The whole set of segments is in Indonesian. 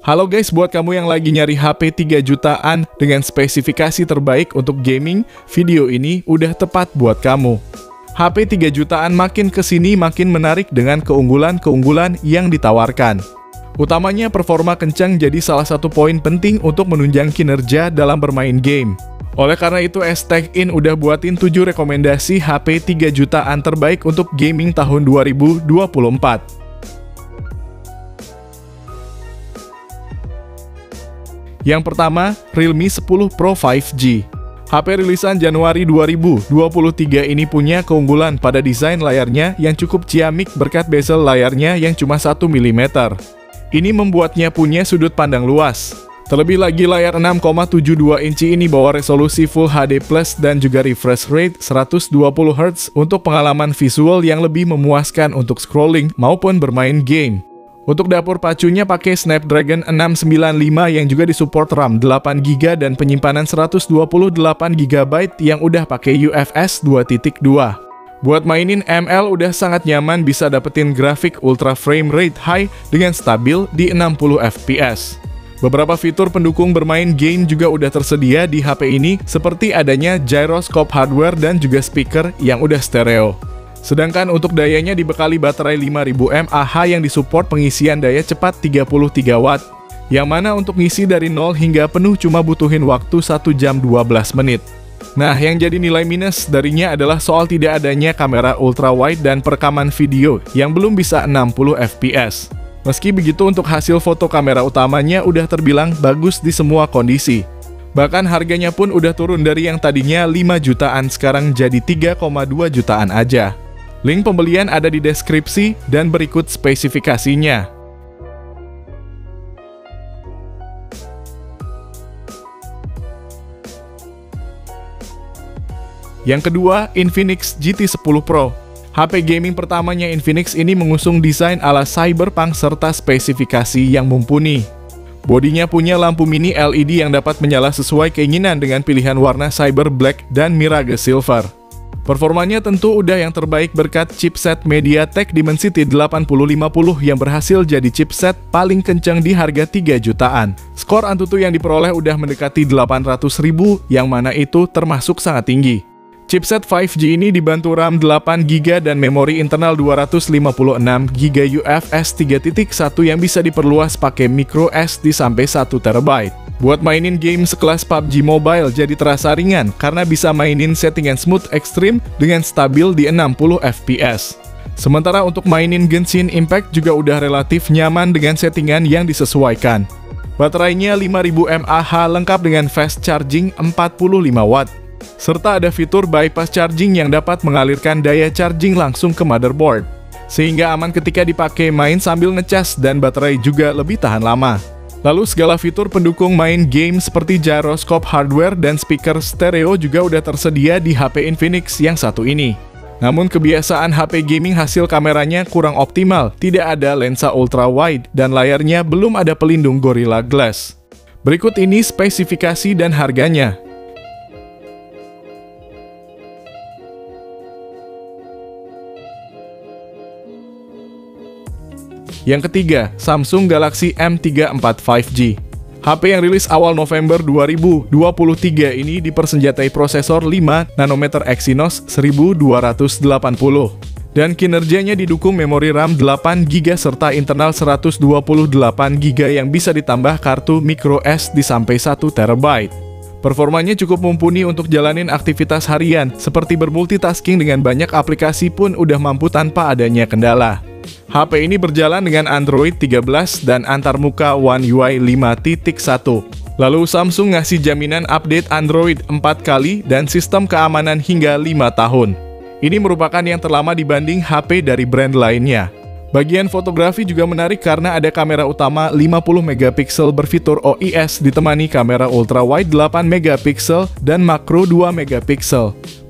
Halo guys, buat kamu yang lagi nyari HP 3 jutaan dengan spesifikasi terbaik untuk gaming, video ini udah tepat buat kamu. HP 3 jutaan makin kesini makin menarik dengan keunggulan-keunggulan yang ditawarkan. Utamanya performa kencang jadi salah satu poin penting untuk menunjang kinerja dalam bermain game. Oleh karena itu, S-Tech-In udah buatin 7 rekomendasi HP 3 jutaan terbaik untuk gaming tahun 2024. Yang pertama, Realme 10 Pro 5G. HP rilisan Januari 2023 ini punya keunggulan pada desain layarnya yang cukup ciamik berkat bezel layarnya yang cuma 1 mm. Ini membuatnya punya sudut pandang luas. Terlebih lagi layar 6,72 inci ini bawa resolusi Full HD Plus dan juga refresh rate 120 Hz untuk pengalaman visual yang lebih memuaskan untuk scrolling maupun bermain game. Untuk dapur pacunya pakai Snapdragon 695 yang juga disupport RAM 8GB dan penyimpanan 128GB yang udah pakai UFS 2.2. Buat mainin ML udah sangat nyaman, bisa dapetin grafik ultra frame rate high dengan stabil di 60 fps. Beberapa fitur pendukung bermain game juga udah tersedia di HP ini, seperti adanya gyroscope hardware dan juga speaker yang udah stereo. Sedangkan untuk dayanya dibekali baterai 5000 mAh yang disupport pengisian daya cepat 33 Watt, yang mana untuk ngisi dari 0 hingga penuh cuma butuhin waktu 1 jam 12 menit. Nah, yang jadi nilai minus darinya adalah soal tidak adanya kamera ultra wide dan perekaman video yang belum bisa 60 fps. Meski begitu, untuk hasil foto kamera utamanya udah terbilang bagus di semua kondisi. Bahkan harganya pun udah turun dari yang tadinya 5 jutaan sekarang jadi 3,2 jutaan aja. Link pembelian ada di deskripsi dan berikut spesifikasinya. Yang kedua, Infinix GT10 Pro. HP gaming pertamanya Infinix ini mengusung desain ala cyberpunk serta spesifikasi yang mumpuni. Bodinya punya lampu mini LED yang dapat menyala sesuai keinginan dengan pilihan warna Cyber Black dan Mirage Silver. Performanya tentu udah yang terbaik berkat chipset MediaTek Dimensity 8050 yang berhasil jadi chipset paling kencang di harga 3 jutaan. Skor Antutu yang diperoleh udah mendekati 800.000, yang mana itu termasuk sangat tinggi. Chipset 5G ini dibantu RAM 8GB dan memori internal 256GB UFS 3.1 yang bisa diperluas pakai microSD sampai 1TB. Buat mainin game sekelas PUBG Mobile jadi terasa ringan karena bisa mainin settingan smooth ekstrim dengan stabil di 60 fps. Sementara untuk mainin Genshin Impact juga udah relatif nyaman dengan settingan yang disesuaikan. Baterainya 5000 mAh lengkap dengan fast charging 45 Watt. Serta ada fitur bypass charging yang dapat mengalirkan daya charging langsung ke motherboard. Sehingga aman ketika dipakai main sambil ngecas dan baterai juga lebih tahan lama. Lalu segala fitur pendukung main game seperti gyroscope hardware dan speaker stereo juga udah tersedia di HP Infinix yang satu ini. Namun kebiasaan HP gaming hasil kameranya kurang optimal, tidak ada lensa ultra wide dan layarnya belum ada pelindung Gorilla Glass. Berikut ini spesifikasi dan harganya. Yang ketiga, Samsung Galaxy M34 5G. HP yang rilis awal November 2023 ini dipersenjatai prosesor 5nm Exynos 1280 dan kinerjanya didukung memori RAM 8GB serta internal 128GB yang bisa ditambah kartu microSD sampai 1TB. Performanya cukup mumpuni untuk jalanin aktivitas harian seperti bermultitasking dengan banyak aplikasi pun udah mampu tanpa adanya kendala. HP ini berjalan dengan Android 13 dan antarmuka One UI 5.1. Lalu Samsung ngasih jaminan update Android 4 kali dan sistem keamanan hingga 5 tahun. Ini merupakan yang terlama dibanding HP dari brand lainnya. Bagian fotografi juga menarik karena ada kamera utama 50MP berfitur OIS ditemani kamera ultrawide 8MP dan makro 2MP.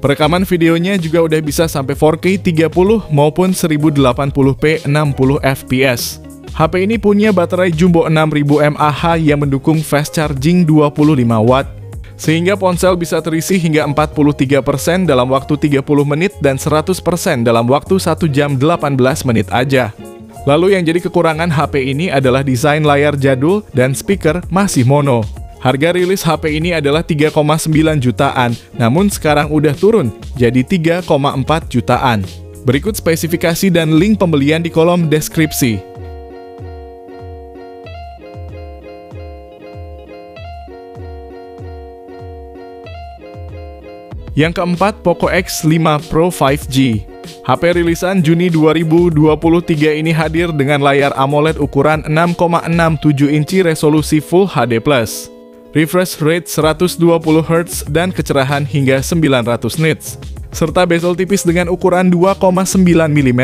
Perekaman videonya juga udah bisa sampai 4K 30 maupun 1080p 60 fps. HP ini punya baterai jumbo 6000 mAh yang mendukung fast charging 25 Watt. Sehingga ponsel bisa terisi hingga 43% dalam waktu 30 menit dan 100% dalam waktu 1 jam 18 menit aja. Lalu yang jadi kekurangan HP ini adalah desain layar jadul dan speaker masih mono. Harga rilis HP ini adalah 3,9 jutaan, namun sekarang udah turun jadi 3,4 jutaan. Berikut spesifikasi dan link pembelian di kolom deskripsi. Yang keempat, Poco X5 Pro 5G. HP rilisan Juni 2023 ini hadir dengan layar AMOLED ukuran 6,67 inci resolusi Full HD+, refresh rate 120Hz dan kecerahan hingga 900 nits, serta bezel tipis dengan ukuran 2,9 mm.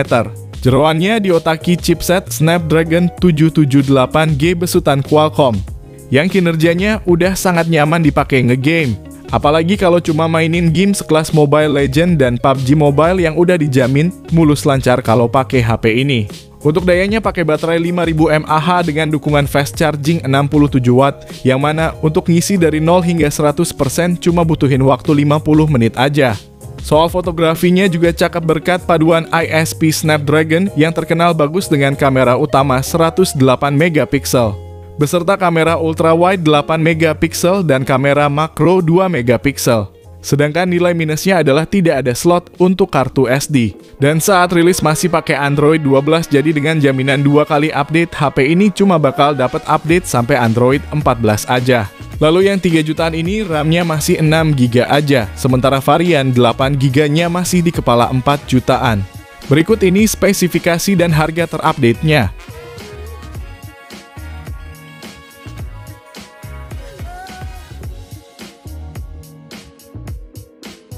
Jeroannya diotaki chipset Snapdragon 778G besutan Qualcomm, yang kinerjanya udah sangat nyaman dipakai ngegame. Apalagi kalau cuma mainin game sekelas Mobile Legends dan PUBG Mobile yang udah dijamin mulus lancar kalau pakai HP ini. Untuk dayanya pakai baterai 5000 mAh dengan dukungan fast charging 67 Watt, yang mana untuk ngisi dari 0 hingga 100% cuma butuhin waktu 50 menit aja. Soal fotografinya juga cakep berkat paduan ISP Snapdragon yang terkenal bagus dengan kamera utama 108 megapiksel. Beserta kamera ultrawide 8 megapiksel dan kamera makro 2 megapiksel. Sedangkan nilai minusnya adalah tidak ada slot untuk kartu SD. Dan saat rilis masih pakai Android 12, jadi dengan jaminan 2 kali update, HP ini cuma bakal dapat update sampai Android 14 aja. Lalu yang 3 jutaan ini RAM-nya masih 6 GB aja, sementara varian 8 GB-nya masih di kepala 4 jutaan. Berikut ini spesifikasi dan harga terupdate-nya.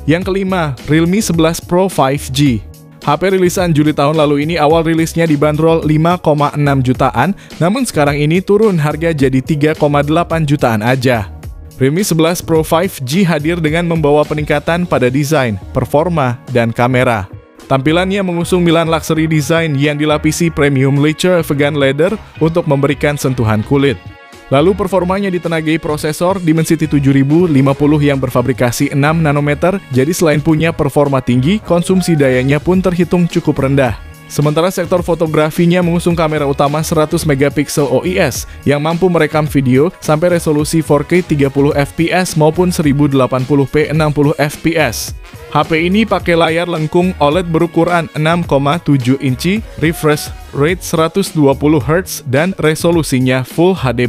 Yang kelima, Realme 11 Pro 5G. HP rilisan Juli tahun lalu ini awal rilisnya dibanderol 5,6 jutaan, namun sekarang ini turun harga jadi 3,8 jutaan aja. Realme 11 Pro 5G hadir dengan membawa peningkatan pada desain, performa, dan kamera. Tampilannya mengusung Milan Luxury Design yang dilapisi premium leather vegan leather untuk memberikan sentuhan kulit. Lalu performanya ditenagai prosesor Dimensity 7050 yang berfabrikasi 6 nanometer, jadi selain punya performa tinggi, konsumsi dayanya pun terhitung cukup rendah. Sementara sektor fotografinya mengusung kamera utama 100 megapiksel OIS yang mampu merekam video sampai resolusi 4K 30 fps maupun 1080p 60 fps. HP ini pakai layar lengkung OLED berukuran 6,7 inci, refresh rate 120Hz, dan resolusinya Full HD+.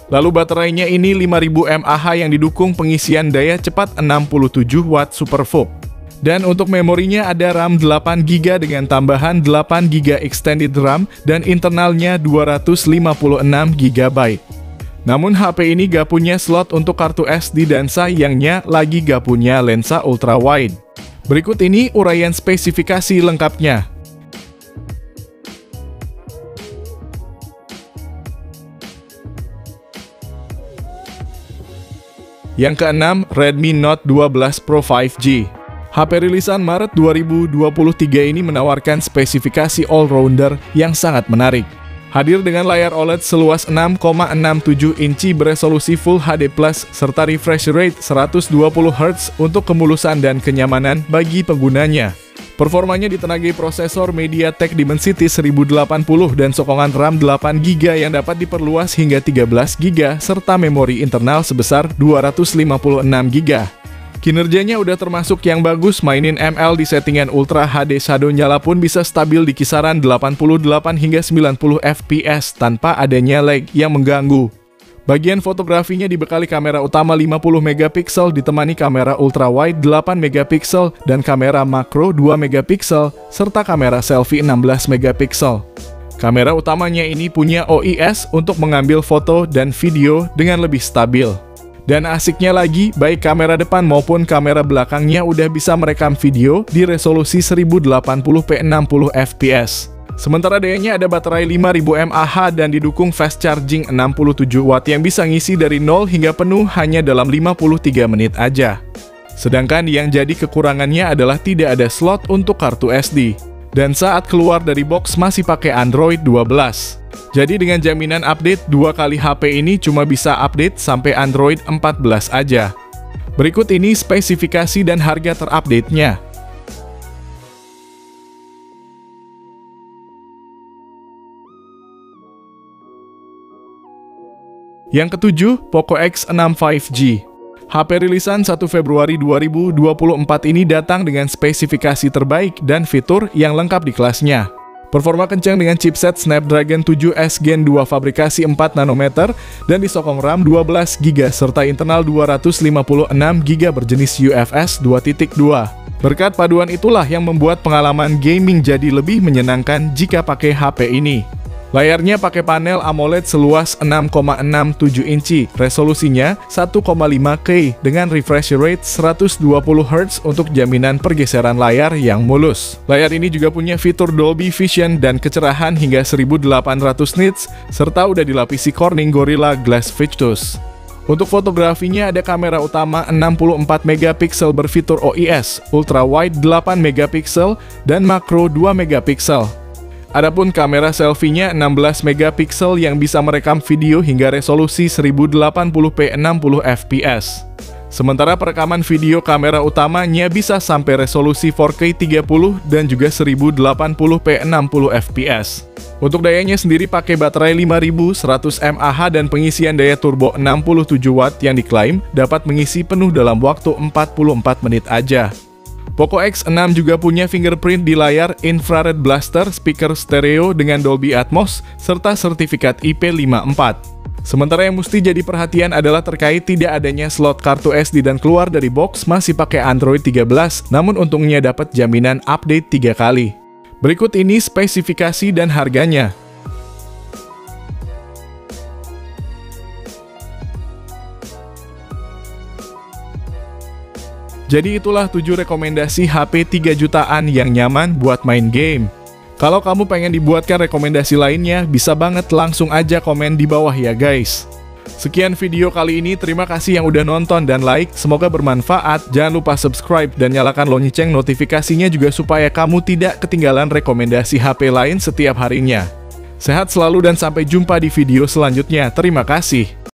Lalu baterainya ini 5000 mAh yang didukung pengisian daya cepat 67 Watt SuperVOOC. Dan untuk memorinya ada RAM 8 GB dengan tambahan 8 GB extended RAM dan internalnya 256 GB. Namun HP ini gak punya slot untuk kartu SD dan sayangnya lagi gak punya lensa ultrawide. Berikut ini uraian spesifikasi lengkapnya. Yang keenam, Redmi Note 12 Pro 5G. HP rilisan Maret 2023 ini menawarkan spesifikasi all-rounder yang sangat menarik. Hadir dengan layar OLED seluas 6,67 inci beresolusi Full HD+, serta refresh rate 120Hz untuk kemulusan dan kenyamanan bagi penggunanya. Performanya ditenagai prosesor MediaTek Dimensity 1080 dan sokongan RAM 8 GB yang dapat diperluas hingga 13 GB serta memori internal sebesar 256 GB. Kinerjanya udah termasuk yang bagus, mainin ML di settingan Ultra HD Shadow nyala pun bisa stabil di kisaran 88 hingga 90 fps tanpa adanya lag yang mengganggu. Bagian fotografinya dibekali kamera utama 50 megapiksel ditemani kamera ultrawide 8 megapiksel dan kamera makro 2 megapiksel serta kamera selfie 16 megapiksel. Kamera utamanya ini punya OIS untuk mengambil foto dan video dengan lebih stabil. Dan asiknya lagi, baik kamera depan maupun kamera belakangnya udah bisa merekam video di resolusi 1080p 60 fps. Sementara dayanya ada baterai 5000 mAh dan didukung fast charging 67 Watt yang bisa ngisi dari 0 hingga penuh hanya dalam 53 menit aja. Sedangkan yang jadi kekurangannya adalah tidak ada slot untuk kartu SD. Dan saat keluar dari box masih pakai Android 12. Jadi dengan jaminan update 2 kali HP ini cuma bisa update sampai Android 14 aja. Berikut ini spesifikasi dan harga terupdate-nya. Yang ketujuh, Poco X6 5G. HP rilisan 1 Februari 2024 ini datang dengan spesifikasi terbaik dan fitur yang lengkap di kelasnya. Performa kencang dengan chipset Snapdragon 7S Gen 2 fabrikasi 4 nanometer dan disokong RAM 12GB serta internal 256GB berjenis UFS 2.2. Berkat paduan itulah yang membuat pengalaman gaming jadi lebih menyenangkan jika pakai HP ini. Layarnya pakai panel AMOLED seluas 6,67 inci, resolusinya 1,5K dengan refresh rate 120Hz untuk jaminan pergeseran layar yang mulus. Layar ini juga punya fitur Dolby Vision dan kecerahan hingga 1800 nits, serta udah dilapisi Corning Gorilla Glass Victus. Untuk fotografinya ada kamera utama 64 megapiksel berfitur OIS, ultra wide 8 megapiksel, dan makro 2 megapiksel. Adapun kamera selfie-nya 16 megapiksel yang bisa merekam video hingga resolusi 1080p 60 fps. Sementara perekaman video kamera utamanya bisa sampai resolusi 4K 30 dan juga 1080p 60 fps. Untuk dayanya sendiri pakai baterai 5100 mAh dan pengisian daya turbo 67 watt yang diklaim dapat mengisi penuh dalam waktu 44 menit aja. Poco X6 juga punya fingerprint di layar, infrared blaster, speaker stereo dengan Dolby Atmos, serta sertifikat IP54. Sementara yang mesti jadi perhatian adalah terkait tidak adanya slot kartu SD dan keluar dari box masih pakai Android 13, namun untungnya dapat jaminan update 3 kali. Berikut ini spesifikasi dan harganya. Jadi itulah 7 rekomendasi HP 3 jutaan yang nyaman buat main game. Kalau kamu pengen dibuatkan rekomendasi lainnya, bisa banget langsung aja komen di bawah ya guys. Sekian video kali ini, terima kasih yang udah nonton dan like, semoga bermanfaat. Jangan lupa subscribe dan nyalakan lonceng notifikasinya juga supaya kamu tidak ketinggalan rekomendasi HP lain setiap harinya. Sehat selalu dan sampai jumpa di video selanjutnya, terima kasih.